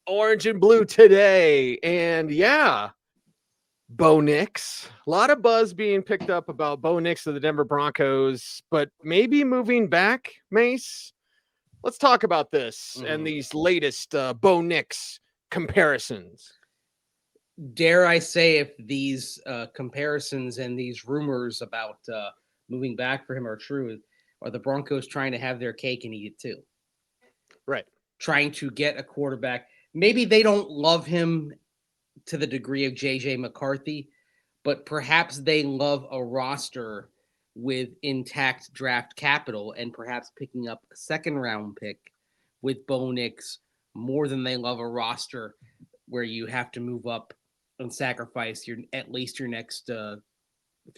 orange and blue today. And yeah, Bo Nix. A lot of buzz being picked up about Bo Nix of the Denver Broncos, but maybe moving back, Mace. Let's talk about this and these latest Bo Nix comparisons. Dare I say, if these comparisons and these rumors about moving back for him are true, are the Broncos trying to have their cake and eat it too? Right. Trying to get a quarterback. Maybe they don't love him to the degree of J.J. McCarthy, but perhaps they love a roster with intact draft capital and perhaps picking up a second round pick with Bo Nix more than they love a roster where you have to move up and sacrifice at least your next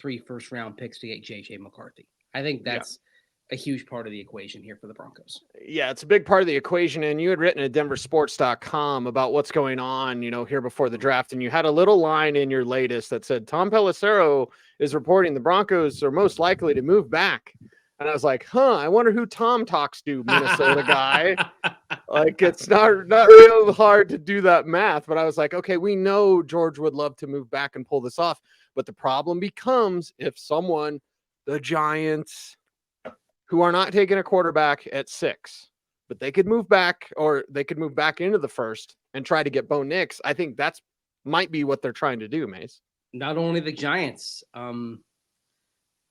3 first round picks to get J.J. McCarthy. I think that's a huge part of the equation here for the Broncos. Yeah, it's a big part of the equation. And you had written at denversports.com about what's going on, here before the draft. And you had a little line in your latest that said, Tom Pelissero is reporting the Broncos are most likely to move back. And I was like, I wonder who Tom talks to, Minnesota guy. Like, it's not real hard to do that math. But I was like, okay, we know George would love to move back and pull this off. But the problem becomes if someone, the Giants, who are not taking a quarterback at 6, but they could move back, or they could move back into the first and try to get Bo Nix. I think that's might be what they're trying to do, Mace. Not only the Giants,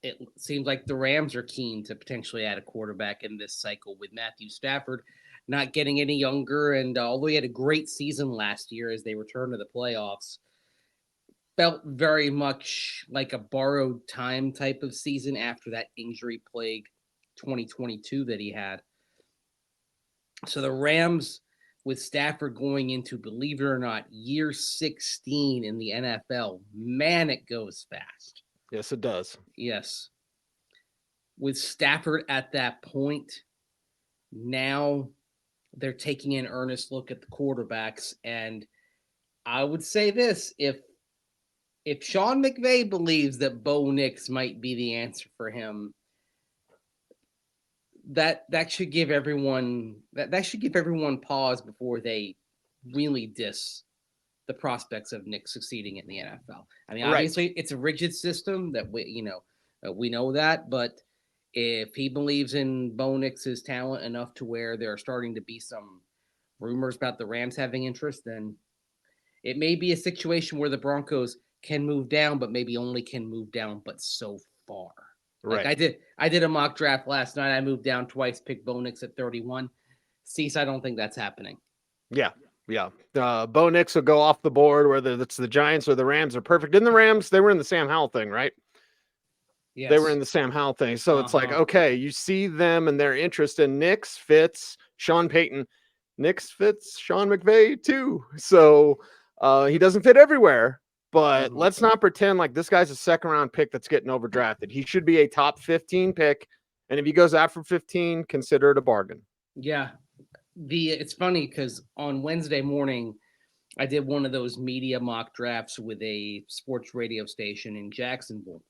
it seems like the Rams are keen to potentially add a quarterback in this cycle with Matthew Stafford not getting any younger. And although he had a great season last year as they returned to the playoffs, felt very much like a borrowed time type of season after that injury plague 2022 that he had. So the Rams, with Stafford going into, believe it or not, year 16 in the NFL, man, it goes fast. Yes, it does. Yes. With Stafford at that point, now they're taking an earnest look at the quarterbacks. And I would say this, if Sean McVay believes that Bo Nix might be the answer for him, that should give everyone pause before they really diss the prospects of Nick succeeding in the NFL. I mean, obviously it's a rigid system that we know that, but if he believes in Bo Nix's talent enough to where there are starting to be some rumors about the Rams having interest, then it may be a situation where the Broncos can move down, but maybe only can move down but so far. Like I did a mock draft last night. I moved down twice, picked Bo Nix at 31. Cease, I don't think that's happening. Yeah. Bo Nix will go off the board, whether it's the Giants or the Rams are perfect. In the Rams, they were in the Sam Howell thing, right? Yes. They were in the Sam Howell thing. So it's like, okay, you see them and their interest in Nix fits Sean Payton. Nix fits Sean McVay too. So he doesn't fit everywhere. But let's not pretend like this guy's a second round pick that's getting overdrafted. He should be a top 15 pick. And if he goes after 15, consider it a bargain. Yeah. It's funny because on Wednesday morning, I did one of those media mock drafts with a sports radio station in Jacksonville.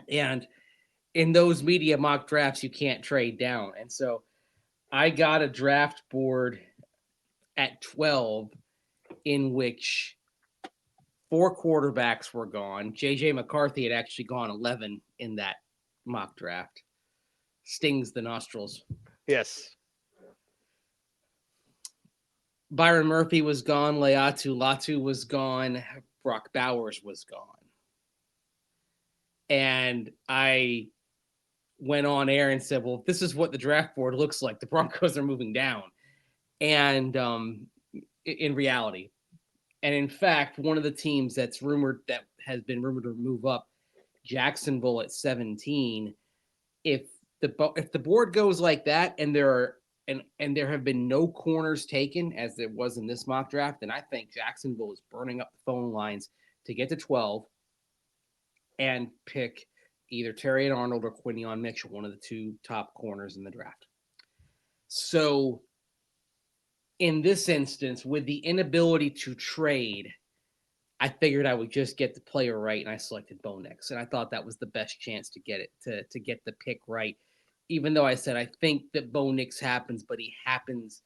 And in those media mock drafts, you can't trade down. And so I got a draft board at 12 in which 4 quarterbacks were gone. J.J. McCarthy had actually gone 11 in that mock draft. Stings the nostrils. Yes. Byron Murphy was gone. Latu was gone. Brock Bowers was gone. And I went on air and said, well, this is what the draft board looks like. The Broncos are moving down. And in reality, and in fact, one of the teams that has been rumored to move up, Jacksonville at 17. If the board goes like that, and there have been no corners taken as there was in this mock draft, then I think Jacksonville is burning up the phone lines to get to 12 and pick either Terry and Arnold or Quinion Mitchell, one of the 2 top corners in the draft. So in this instance, with the inability to trade, I figured I would just get the player right, and I selected Bo Nix. And I thought that was the best chance to get it, to get the pick right. Even though I said I think that Bo Nix happens, but he happens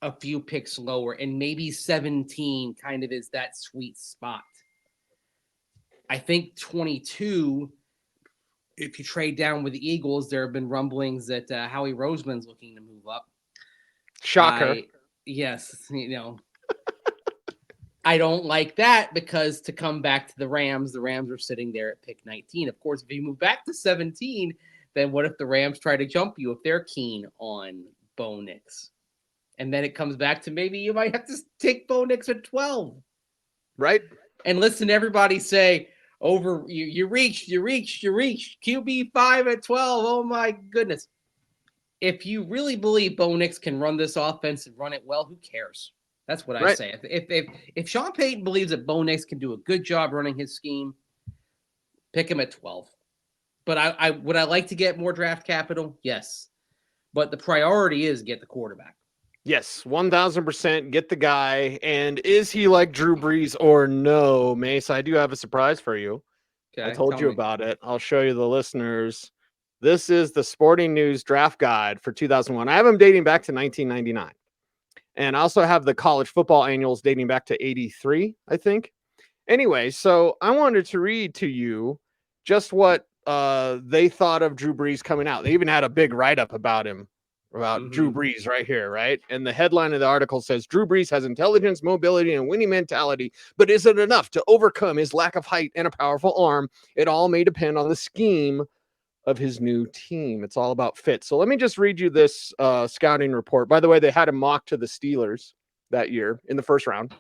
a few picks lower, and maybe 17 kind of is that sweet spot. I think 22, if you trade down with the Eagles, there have been rumblings that Howie Roseman's looking to move up. Shocker. Yes, I don't like that because to come back to the Rams are sitting there at pick 19. Of course, if you move back to 17, then what if the Rams try to jump you if they're keen on Bo Nix? And then it comes back to maybe you might have to take Bo Nix at 12. Right. And listen to everybody say, you reached QB 5 at 12. Oh my goodness. If you really believe Bo Nix can run this offense and run it well, who cares? That's what I say. If Sean Payton believes that Bo Nix can do a good job running his scheme, pick him at 12. But I would I like to get more draft capital? Yes. But the priority is get the quarterback. Yes, 1,000% get the guy. And is he like Drew Brees or no, Mace? I do have a surprise for you. Okay, I told you about it. I'll show you the listeners. This is the Sporting News draft guide for 2001. I have them dating back to 1999. And I also have the college football annuals dating back to 83, I think. Anyway, so I wanted to read to you just what they thought of Drew Brees coming out. They even had a big write-up about him, about Drew Brees right here, right? And the headline of the article says, Drew Brees has intelligence, mobility, and winning mentality, but is it enough to overcome his lack of height and a powerful arm? It all may depend on the scheme of his new team. It's all about fit. So let me just read you this scouting report. By the way, they had him mock to the Steelers that year in the first round.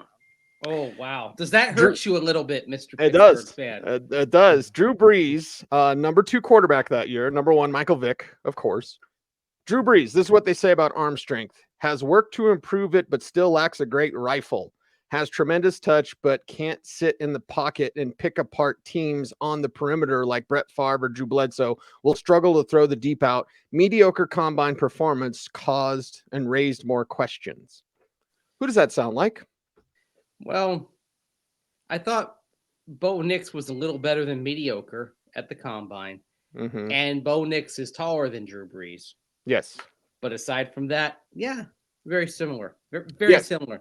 Oh, wow. Does that hurt you a little bit, Mr. It Pittsburgh does. fan? It does. Drew Brees, number 2 quarterback that year. Number 1, Michael Vick, of course. Drew Brees, this is what they say about arm strength. Has worked to improve it, but still lacks a great rifle. Has tremendous touch, but can't sit in the pocket and pick apart teams on the perimeter like Brett Favre or Drew Bledsoe. Will struggle to throw the deep out. Mediocre combine performance caused and raised more questions. Who does that sound like? Well, I thought Bo Nix was a little better than mediocre at the combine. Mm-hmm. And Bo Nix is taller than Drew Brees. Yes. But aside from that, yeah, very similar. Very similar.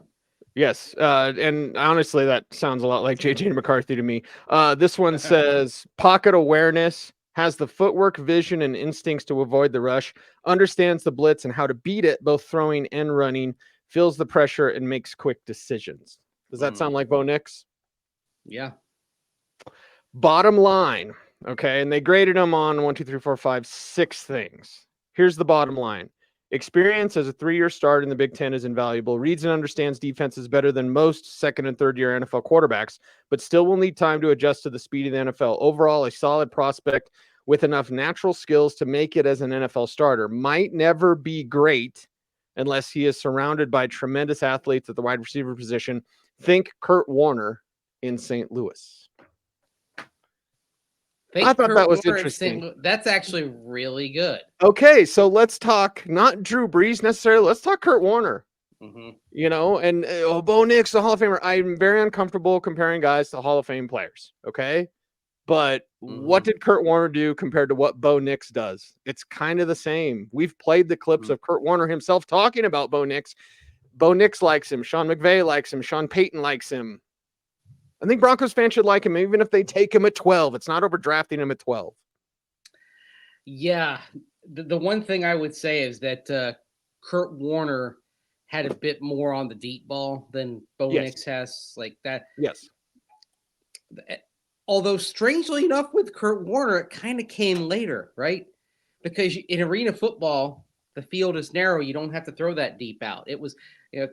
Yes, and honestly, that sounds a lot like J.J. McCarthy to me. This one says, pocket awareness, has the footwork, vision, and instincts to avoid the rush, understands the blitz and how to beat it, both throwing and running, feels the pressure, and makes quick decisions. Does that sound like Bo Nix? Yeah. Bottom line, okay, and they graded him on 1, 2, 3, 4, 5, 6 things. Here's the bottom line. Experience as a 3-year start in the Big Ten is invaluable. Reads and understands defenses better than most second and third year NFL quarterbacks, but still will need time to adjust to the speed of the NFL. Overall, a solid prospect with enough natural skills to make it as an NFL starter. Might never be great unless he is surrounded by tremendous athletes at the wide receiver position. Think Kurt Warner in St. Louis. I thought that was interesting. That's actually really good. Okay, so let's talk not Drew Brees necessarily. Let's talk Kurt Warner. Mm-hmm. You know, and Bo Nix, the Hall of Famer. I'm very uncomfortable comparing guys to Hall of Fame players. Okay, but what did Kurt Warner do compared to what Bo Nix does? It's kind of the same. We've played the clips of Kurt Warner himself talking about Bo Nix. Bo Nix likes him. Sean McVay likes him. Sean Payton likes him. I think Broncos fans should like him, even if they take him at 12. It's not overdrafting him at 12. Yeah. The one thing I would say is that Kurt Warner had a bit more on the deep ball than Bo Nix has. Like that. Yes. Although strangely enough with Kurt Warner, it kind of came later, right? Because in arena football, the field is narrow. You don't have to throw that deep out. It was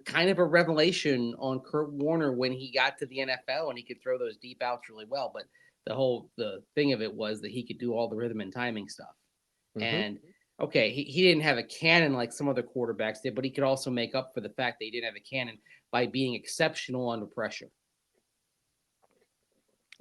kind of a revelation on Kurt Warner when he got to the NFL and he could throw those deep outs really well. But the thing of it was that he could do all the rhythm and timing stuff. Mm-hmm. And okay, he didn't have a cannon like some other quarterbacks did, but he could also make up for the fact that he didn't have a cannon by being exceptional under pressure.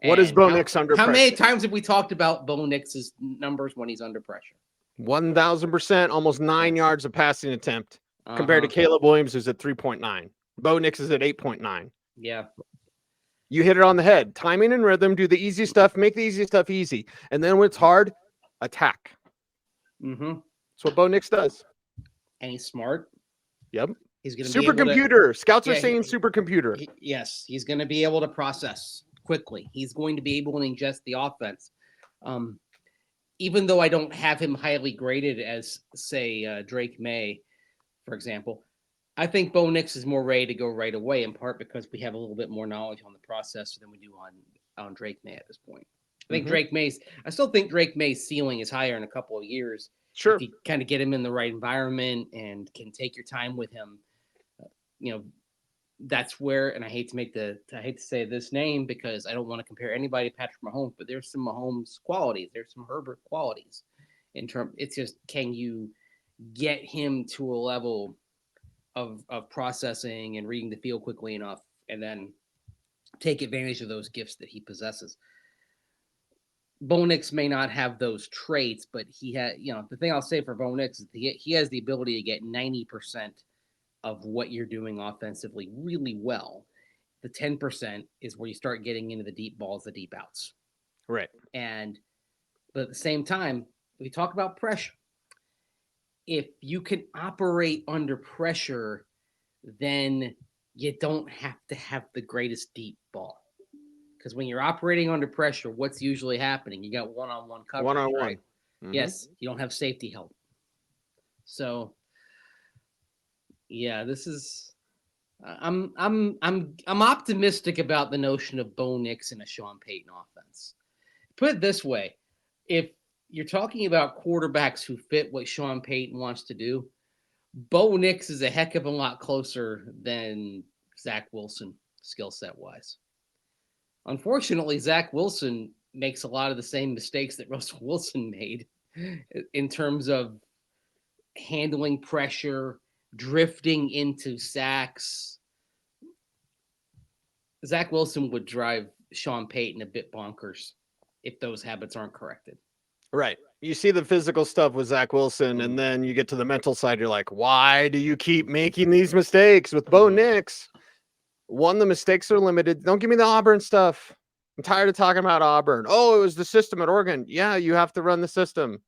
What is Bo Nix under pressure? How many times have we talked about Bo Nix's numbers when he's under pressure? 1,000%, almost 9 yards of passing attempt compared to Caleb Williams, who's at 3.9. Bo Nix is at 8.9. Yeah. You hit it on the head. Timing and rhythm, do the easy stuff, make the easy stuff easy. And then when it's hard, attack. Mm-hmm. That's what Bo Nix does. And he's smart. Yep. He's going to be able supercomputer. Scouts are Yeah, saying supercomputer. Yes, he's going to be able to process quickly. He's going to be able to ingest the offense. Even though I don't have him highly graded as, say, Drake May, for example, I think Bo Nix is more ready to go right away, in part because we have a little bit more knowledge on the processor than we do on Drake May at this point. I still think Drake May's ceiling is higher in a couple of years. Sure. If you kind of get him in the right environment and can take your time with him, that's where, and I hate to say this name because I don't want to compare anybody to Patrick Mahomes, but there's some Mahomes qualities. There's some Herbert qualities it's just, can you get him to a level of processing and reading the field quickly enough and then take advantage of those gifts that he possesses. Bo Nix may not have those traits, but he had, the thing I'll say for Bo Nix is he has the ability to get 90% of what you're doing offensively really well. The 10% is where you start getting into the deep balls, the deep outs. Right. But at the same time, we talk about pressure. If you can operate under pressure, then you don't have to have the greatest deep ball. Because when you're operating under pressure, what's usually happening? You got one-on-one coverage. One-on-one. Right? Mm-hmm. Yes, you don't have safety help. So, yeah, this is. I'm optimistic about the notion of Bo Nix in a Sean Payton offense. Put it this way: if you're talking about quarterbacks who fit what Sean Payton wants to do, Bo Nix is a heck of a lot closer than Zach Wilson skill set wise. Unfortunately, Zach Wilson makes a lot of the same mistakes that Russell Wilson made in terms of handling pressure, drifting into sacks. Zach Wilson would drive Sean Payton a bit bonkers if those habits aren't corrected. Right. You see the physical stuff with Zach Wilson, and then you get to the mental side. You're like, why do you keep making these mistakes with Bo Nix? One, the mistakes are limited. Don't give me the Auburn stuff. I'm tired of talking about Auburn. Oh, it was the system at Oregon. Yeah, you have to run the system.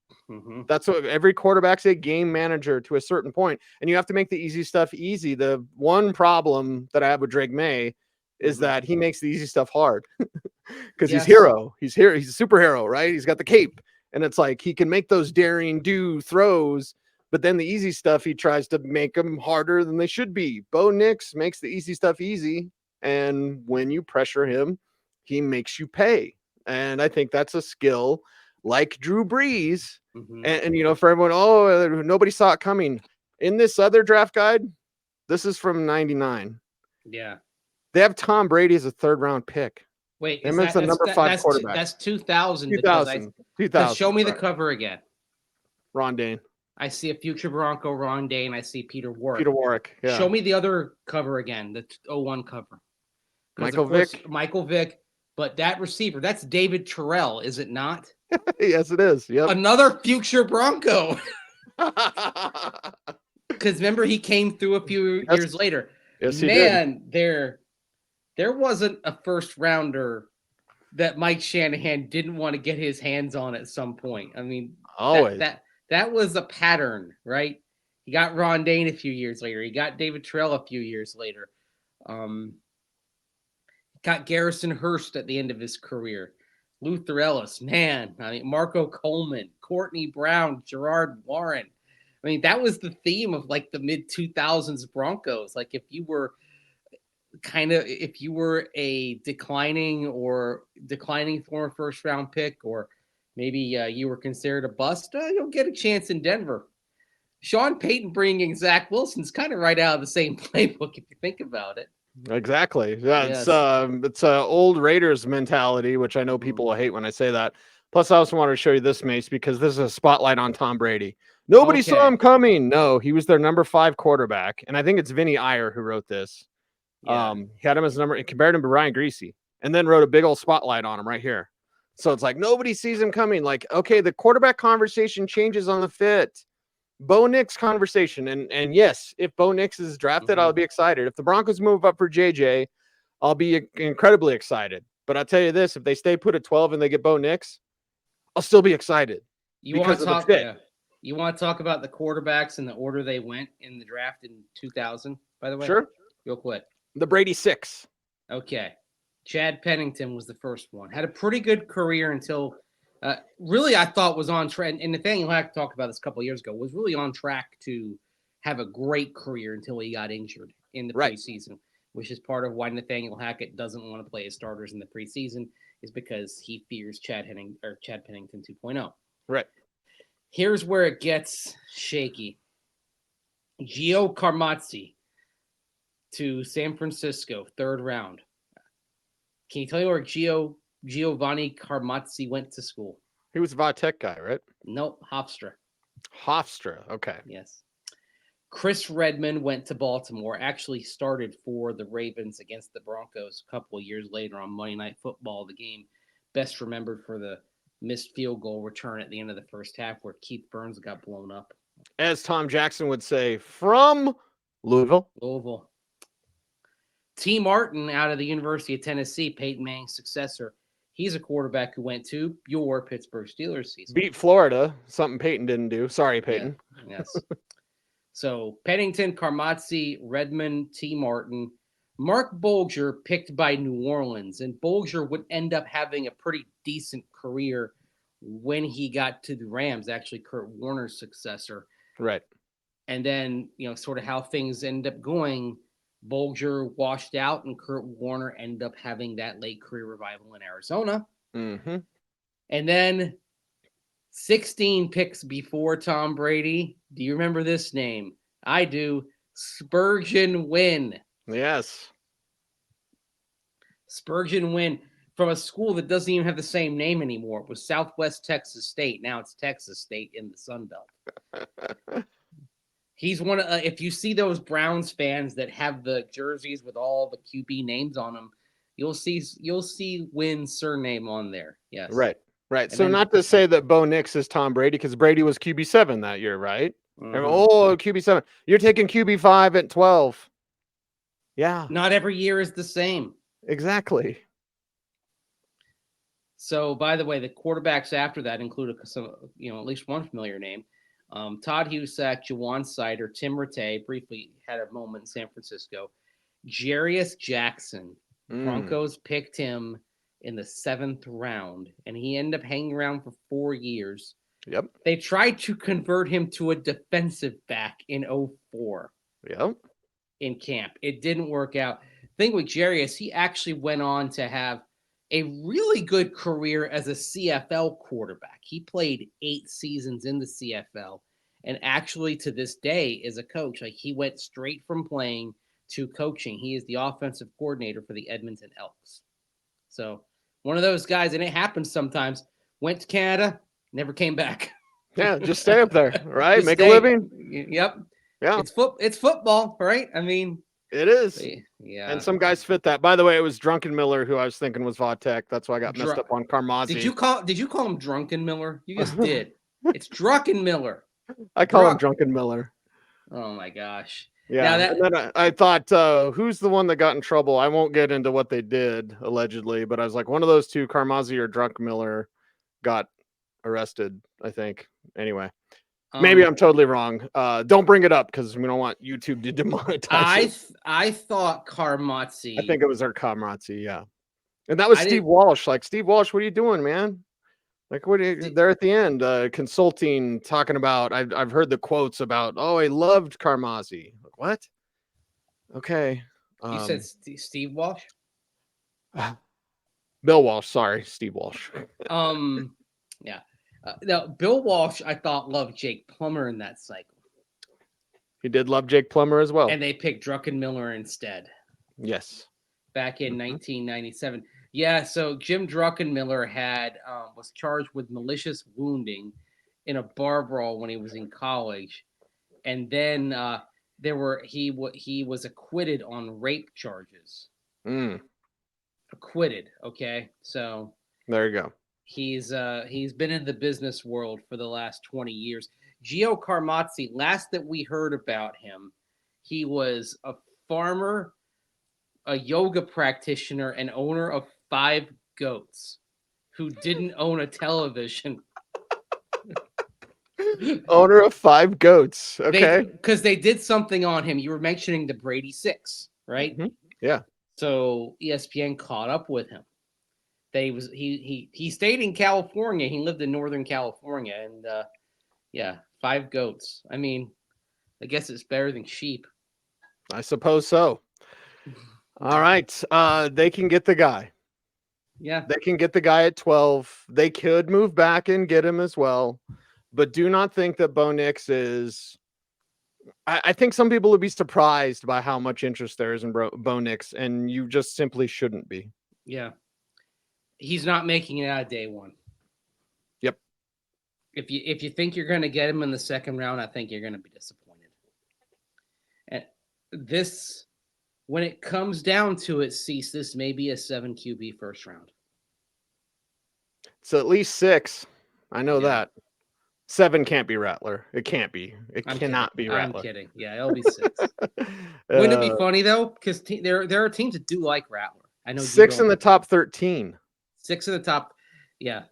That's what every quarterback's a game manager to a certain point, and you have to make the easy stuff easy. The one problem that I have with Drake May is that he makes the easy stuff hard because he's hero. He's here. He's a superhero, right? He's got the cape, and it's like he can make those daring do throws, but then the easy stuff he tries to make them harder than they should be. Bo Nix makes the easy stuff easy, and when you pressure him, he makes you pay. And I think that's a skill like Drew Brees. And for everyone, nobody saw it coming. In this other draft guide, this is from 99. Yeah. They have Tom Brady as a third-round pick. Wait, that's the number 5 quarterback. That's 2000. 2000. Show me the cover again. Ron Dane. I see a future Bronco, Ron Dane. I see Peter Warwick. Yeah. Show me the other cover again, the 01 cover. Michael Vick. Michael Vick. But that receiver, that's David Terrell, is it not? Yes, it is. Yep. Another future Bronco. Because remember, he came through a few years later. Yes, he did. There wasn't a first rounder that Mike Shanahan didn't want to get his hands on at some point. I mean, always. That was a pattern, right? He got Ron Dane a few years later. He got David Terrell a few years later. Got Garrison Hurst at the end of his career. Luther Ellis, Marco Coleman, Courtney Brown, Gerard Warren. I mean, that was the theme of like the mid-2000s Broncos. Like if you were a declining former first-round pick, or maybe you were considered a bust, you'll get a chance in Denver. Sean Payton bringing Zach Wilson's kind of right out of the same playbook if you think about it. Exactly. Yeah, yes. It's old Raiders mentality, which I know people will hate when I say that. Plus, I also wanted to show you this, Mace, because this is a spotlight on Tom Brady. Nobody saw him coming. No, he was their number 5 quarterback, and I think it's Vinny Iyer who wrote this. Yeah. He had him as number, compared him to Ryan Greasy, and then wrote a big old spotlight on him right here. So it's like nobody sees him coming. Like, okay, the quarterback conversation changes on the fit. Bo Nix conversation. And yes, if Bo Nix is drafted, I'll be excited. If the Broncos move up for JJ, I'll be incredibly excited. But I'll tell you this, if they stay put at 12 and they get Bo Nix, I'll still be excited. You want to talk? You want to talk about the quarterbacks and the order they went in the draft in 2000, by the way? Sure. Real quick. The Brady 6. Okay. Chad Pennington was the first one. Had a pretty good career until really I thought was on track. And Nathaniel Hack talked about this a couple of years ago, was really on track to have a great career until he got injured in the preseason, which is part of why Nathaniel Hackett doesn't want to play his starters in the preseason, is because he fears Chad Pennington 2.0. Right. Here's where it gets shaky. Gio Carmazzi to San Francisco, 3rd round. Can you tell me where Giovanni Carmazzi went to school? He was a Vatech guy, right? Nope, Hofstra. Hofstra, okay. Yes. Chris Redmond went to Baltimore, actually started for the Ravens against the Broncos a couple of years later on Monday Night Football, the game best remembered for the missed field goal return at the end of the first half where Keith Burns got blown up. As Tom Jackson would say, from Louisville. T. Martin out of the University of Tennessee, Peyton Manning's successor. He's a quarterback who went to your Pittsburgh Steelers season. Beat Florida, something Peyton didn't do. Sorry, Peyton. Yeah, yes. So Pennington, Carmazzi, Redmond, T. Martin, Mark Bolger picked by New Orleans. And Bolger would end up having a pretty decent career when he got to the Rams, actually Kurt Warner's successor. Right. And then, sort of how things end up going, Bolger washed out and Kurt Warner ended up having that late career revival in Arizona. Mm-hmm. And then 16 picks before Tom Brady. Do you remember this name? I do. Spurgeon Wynn. Yes. Spurgeon Wynn from a school that doesn't even have the same name anymore. It was Southwest Texas State. Now it's Texas State in the Sun Belt. He's one of, if you see those Browns fans that have the jerseys with all the QB names on them, you'll see Wynn's surname on there. Yes. Right. And so not to say that Bo Nix is Tom Brady, because Brady was QB7 that year, right? Mm-hmm. Oh, QB7. You're taking QB5 at 12. Yeah. Not every year is the same. Exactly. So, by the way, the quarterbacks after that included some, at least one familiar name. Todd Husak, Jawan Sider, Tim Rattay briefly had a moment in San Francisco. Jarius Jackson, Broncos picked him in the 7th round, and he ended up hanging around for 4 years. Yep. They tried to convert him to a defensive back in 2004. Yep. In camp. It didn't work out. The thing with Jarius, he actually went on to have a really good career as a CFL quarterback. He played 8 seasons in the CFL, and actually to this day is a coach. Like, he went straight from playing to coaching. He is the offensive coordinator for the Edmonton Elks. So one of those guys, and it happens sometimes, went to Canada, never came back. Yeah, just stay up there, right? Just Make stay. a living. Yep. Yeah. It's football, right? I mean, it is. Yeah. And some guys fit that. By the way, it was Drunken Miller who I was thinking was Vatech. That's why I got messed up on Carmazzi. Did you call him Drunken Miller? You just did. It's Drunken Miller. I call him Drunken Miller. Oh my gosh. Yeah. And then I thought, who's the one that got in trouble? I won't get into what they did allegedly, but I was like, one of those two, Carmazzi or Drunken Miller, got arrested, I think. Anyway. Maybe I'm totally wrong. Don't bring it up because we don't want YouTube to demonetize it. I thought Carmazzi. I think it was our Carmazzi, yeah. And that was Steve Walsh. Like, Steve Walsh, what are you doing, man? Like, what are you there at the end? Consulting, talking about. I've heard the quotes about. Oh, I loved Carmazzi. Like, what? Okay. You said Steve Walsh. Bill Walsh. Sorry, Steve Walsh. Yeah. Now, Bill Walsh, I thought, loved Jake Plummer in that cycle. He did love Jake Plummer as well. And they picked Drunken Miller instead. Yes. Back in 1997. Yeah, so Jim Druckenmiller was charged with malicious wounding in a bar brawl when he was in college. And then he was acquitted on rape charges. Acquitted, okay? So there you go. He's been in the business world for the last 20 years. Gio Carmazzi, last that we heard about him, he was a farmer, a yoga practitioner, and owner of 5 goats who didn't own a television. Owner of 5 goats. Okay. Because they did something on him. You were mentioning the Brady 6, right? Mhm. Yeah. So ESPN caught up with him. He stayed in California. He lived in Northern California, and 5 goats. I mean, I guess it's better than sheep. I suppose so. All right. They can get the guy. Yeah. They can get the guy at 12. They could move back and get him as well. But do not think that Bo Nix is. I think some people would be surprised by how much interest there is in Bo Nix, and you just simply shouldn't be. Yeah. He's not making it out of day one. Yep. If you think you're going to get him in the second round, I think you're going to be disappointed. And this, when it comes down to it, Cease, this may be a 7 QB first round. It's at least 6. I know that. 7 can't be Rattler. It can't be. It cannot be Rattler. I'm kidding. Yeah, it'll be 6. Wouldn't it be funny though? Because there are teams that do like Rattler. I know 6 in the top 13. 6 in the top. Yeah.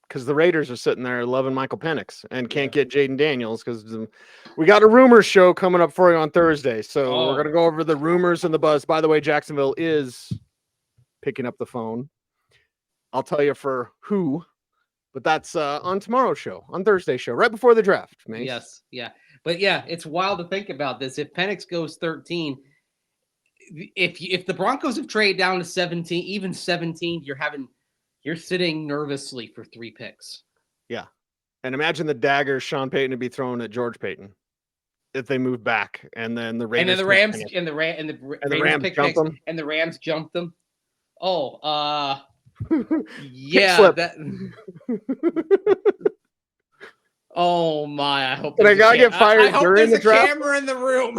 Because the Raiders are sitting there loving Michael Penix and can't get Jaden Daniels because we got a rumors show coming up for you on Thursday. So we're going to go over the rumors and the buzz. By the way, Jacksonville is picking up the phone. I'll tell you for who, but that's on tomorrow's show, on Thursday's show, right before the draft. Mace. Yes. Yeah. But yeah, it's wild to think about this. If Penix goes 13, if the Broncos have traded down to 17, even 17, you're sitting nervously for 3 picks. Yeah. And imagine the daggers Sean Payton would be throwing at George Payton if they move back, and then the Raiders and the Rams pick picks, them, and the Rams jump them. Oh, yeah. Oh my! I hope. And I gotta get fired during the draft. Camera in the room.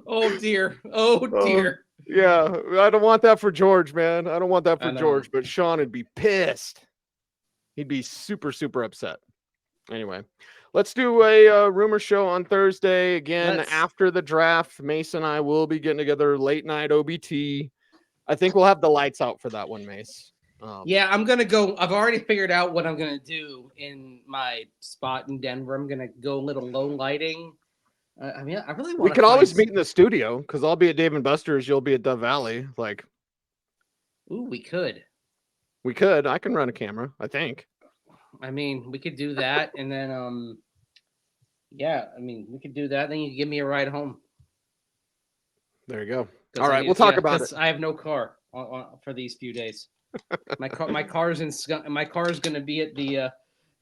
Oh dear! Oh dear! Yeah, I don't want that for George, man. I don't want that for George, but Sean would be pissed. He'd be super, super upset. Anyway, let's do a rumor show on Thursday again after the draft. Mace and I will be getting together late night OBT. I think we'll have the lights out for that one, Mace. Yeah, I'm gonna go. I've already figured out what I'm gonna do in my spot in Denver. I'm gonna go a little low lighting. I mean, I really want. We could always meet in the studio because I'll be at Dave and Buster's. You'll be at Dove Valley. Like, ooh, we could. I can run a camera. I think. I mean, we could do that, and then, yeah. I mean, we could do that. Then you can give me a ride home. There you go. All right, we'll talk about it. I have no car for these few days. My car's gonna be at the.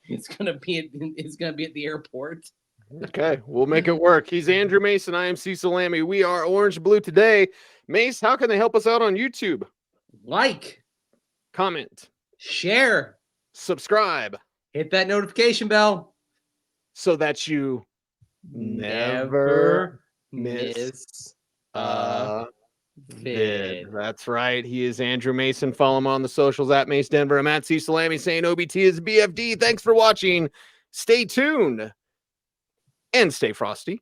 It's gonna be at the airport. Okay, we'll make it work. He's Andrew Mason. I am Cecil Lammey. We are Orange Blue today. Mace, how can they help us out on YouTube? Like, comment, share, subscribe, hit that notification bell so that you never miss a vid. That's right. He is Andrew Mason. Follow him on the socials at Mace Denver. I'm at Cecil Lammey saying OBT is BFD. Thanks for watching. Stay tuned. And stay frosty.